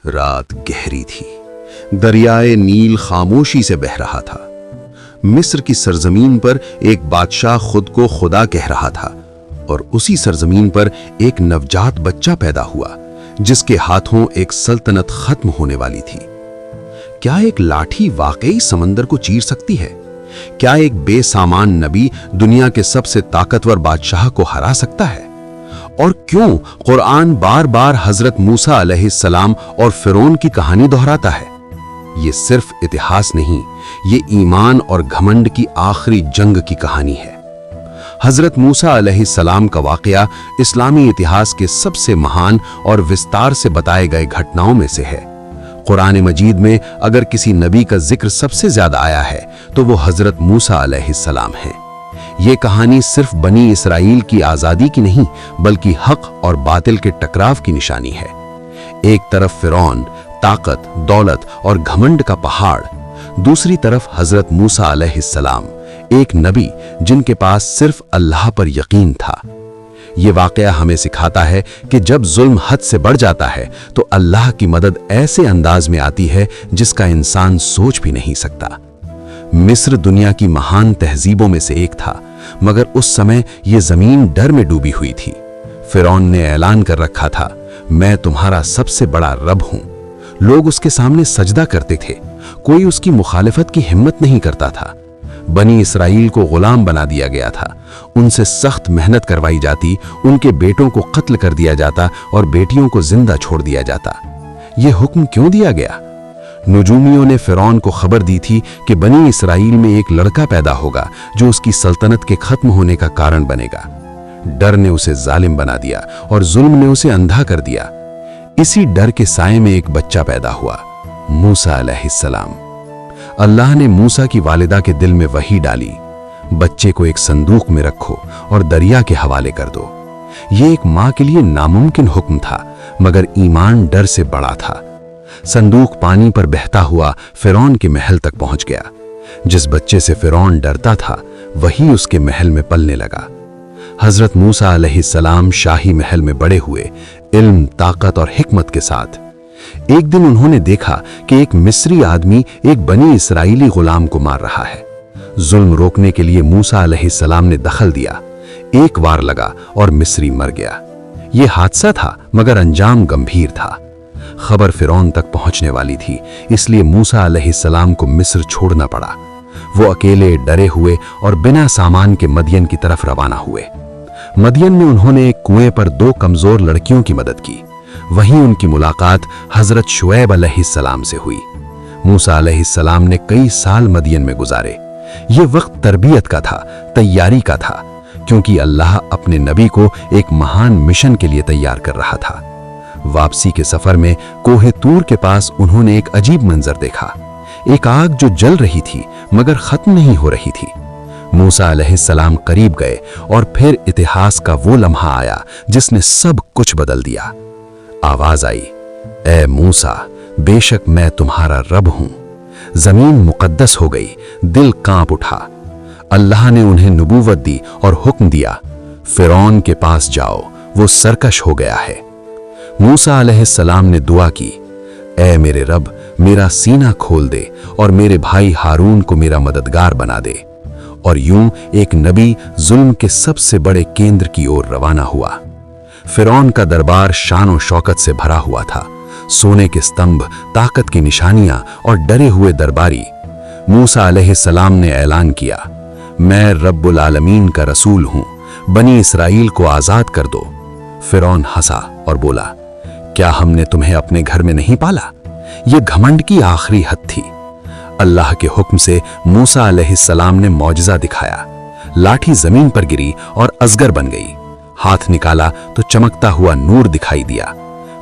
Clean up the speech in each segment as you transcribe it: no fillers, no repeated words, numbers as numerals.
رات گہری تھی، دریائے نیل خاموشی سے بہہ رہا تھا۔ مصر کی سرزمین پر ایک بادشاہ خود کو خدا کہہ رہا تھا، اور اسی سرزمین پر ایک نوجات بچہ پیدا ہوا جس کے ہاتھوں ایک سلطنت ختم ہونے والی تھی۔ کیا ایک لاٹھی واقعی سمندر کو چیر سکتی ہے؟ کیا ایک بے سامان نبی دنیا کے سب سے طاقتور بادشاہ کو ہرا سکتا ہے؟ اور کیوں قرآن بار بار حضرت موسیٰ علیہ السلام اور فرعون کی کہانی دہراتا ہے؟ یہ صرف اتہاس نہیں، یہ ایمان اور گھمنڈ کی آخری جنگ کی کہانی ہے۔ حضرت موسیٰ علیہ السلام کا واقعہ اسلامی اتہاس کے سب سے مہان اور وستار سے بتائے گئے گھٹناؤں میں سے ہے۔ قرآن مجید میں اگر کسی نبی کا ذکر سب سے زیادہ آیا ہے تو وہ حضرت موسیٰ علیہ السلام ہیں۔ یہ کہانی صرف بنی اسرائیل کی آزادی کی نہیں بلکہ حق اور باطل کے ٹکراؤ کی نشانی ہے۔ ایک طرف فرعون، طاقت، دولت اور گھمنڈ کا پہاڑ، دوسری طرف حضرت موسیٰ علیہ السلام، ایک نبی جن کے پاس صرف اللہ پر یقین تھا۔ یہ واقعہ ہمیں سکھاتا ہے کہ جب ظلم حد سے بڑھ جاتا ہے تو اللہ کی مدد ایسے انداز میں آتی ہے جس کا انسان سوچ بھی نہیں سکتا۔ مصر دنیا کی مہان تہذیبوں میں سے ایک تھا، مگر اس سمے یہ زمین ڈر میں ڈوبی ہوئی تھی۔ فرعون نے اعلان کر رکھا تھا، میں تمہارا سب سے بڑا رب ہوں۔ لوگ اس کے سامنے سجدہ کرتے تھے، کوئی اس کی مخالفت کی ہمت نہیں کرتا تھا۔ بنی اسرائیل کو غلام بنا دیا گیا تھا، ان سے سخت محنت کروائی جاتی، ان کے بیٹوں کو قتل کر دیا جاتا اور بیٹیوں کو زندہ چھوڑ دیا جاتا۔ یہ حکم کیوں دیا گیا؟ نجومیوں نے فرعون کو خبر دی تھی کہ بنی اسرائیل میں ایک لڑکا پیدا ہوگا جو اس کی سلطنت کے ختم ہونے کا کارن بنے گا۔ ڈر نے اسے ظالم بنا دیا اور ظلم نے اسے اندھا کر دیا۔ اسی ڈر کے سائے میں ایک بچہ پیدا ہوا، موسیٰ علیہ السلام۔ اللہ نے موسیٰ کی والدہ کے دل میں وحی ڈالی، بچے کو ایک صندوق میں رکھو اور دریا کے حوالے کر دو۔ یہ ایک ماں کے لیے ناممکن حکم تھا، مگر ایمان ڈر سے بڑا تھا۔ صندوق پانی پر بہتا ہوا فرعون کے محل تک پہنچ گیا۔ جس بچے سے فرعون ڈرتا تھا وہی اس کے محل میں پلنے لگا۔ حضرت موسیٰ علیہ السلام شاہی محل میں بڑے ہوئے، علم، طاقت اور حکمت کے ساتھ۔ ایک دن انہوں نے دیکھا کہ ایک مصری آدمی ایک بنی اسرائیلی غلام کو مار رہا ہے۔ ظلم روکنے کے لیے موسیٰ علیہ السلام نے دخل دیا، ایک وار لگا اور مصری مر گیا۔ یہ حادثہ تھا مگر انجام گمبھیر تھا۔ خبر فرعون تک پہنچنے والی تھی، اس لیے موسیٰ علیہ السلام کو مصر چھوڑنا پڑا۔ وہ اکیلے، ڈرے ہوئے اور بنا سامان کے مدین کی طرف روانہ ہوئے۔ مدین میں انہوں نے ایک کنویں پر 2 کمزور لڑکیوں کی مدد کی۔ وہیں ان کی ملاقات حضرت شعیب علیہ السلام سے ہوئی۔ موسیٰ علیہ السلام نے کئی سال مدین میں گزارے۔ یہ وقت تربیت کا تھا، تیاری کا تھا، کیونکہ اللہ اپنے نبی کو ایک مہان مشن کے لیے تیار کر رہا تھا۔ واپسی کے سفر میں کوہ طور کے پاس انہوں نے ایک عجیب منظر دیکھا، ایک آگ جو جل رہی تھی مگر ختم نہیں ہو رہی تھی۔ موسیٰ علیہ السلام قریب گئے اور پھر اتہاس کا وہ لمحہ آیا جس نے سب کچھ بدل دیا۔ آواز آئی، اے موسیٰ، بے شک میں تمہارا رب ہوں۔ زمین مقدس ہو گئی، دل کانپ اٹھا۔ اللہ نے انہیں نبوت دی اور حکم دیا، فرعون کے پاس جاؤ، وہ سرکش ہو گیا ہے۔ موسیٰ علیہ السلام نے دعا کی، اے میرے رب، میرا سینہ کھول دے اور میرے بھائی ہارون کو میرا مددگار بنا دے۔ اور یوں ایک نبی ظلم کے سب سے بڑے کیندر کی اور روانہ ہوا۔ فرعون کا دربار شان و شوکت سے بھرا ہوا تھا، سونے کے استمبھ، طاقت کی نشانیاں اور ڈرے ہوئے درباری۔ موسیٰ علیہ السلام نے اعلان کیا، میں رب العالمین کا رسول ہوں، بنی اسرائیل کو آزاد کر دو۔ فرعون ہنسا اور بولا، کیا ہم نے تمہیں اپنے گھر میں نہیں پالا؟ یہ گھمنڈ کی آخری حد تھی۔ اللہ کے حکم سے موسیٰ علیہ السلام نے معجزہ دکھایا، لاٹھی زمین پر گری اور ازگر بن گئی۔ ہاتھ نکالا تو چمکتا ہوا نور دکھائی دیا۔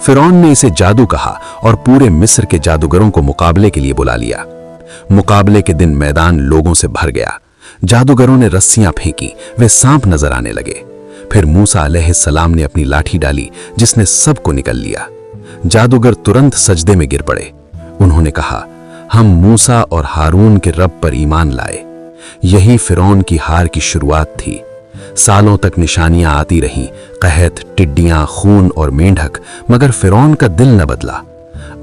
فرعون نے اسے جادو کہا اور پورے مصر کے جادوگروں کو مقابلے کے لیے بلا لیا۔ مقابلے کے دن میدان لوگوں سے بھر گیا۔ جادوگروں نے رسیاں پھینکی، وہ سانپ نظر آنے لگے۔ پھر موسیٰ علیہ السلام نے اپنی لاٹھی ڈالی جس نے سب کو نکل لیا۔ جادوگر ترنت سجدے میں گر پڑے۔ انہوں نے کہا، ہم موسیٰ اور ہارون کے رب پر ایمان لائے۔ یہی فرعون کی ہار کی شروعات تھی۔ سالوں تک نشانیاں آتی رہیں، قحط، ٹڈیاں، خون اور مینڈھک، مگر فرعون کا دل نہ بدلا۔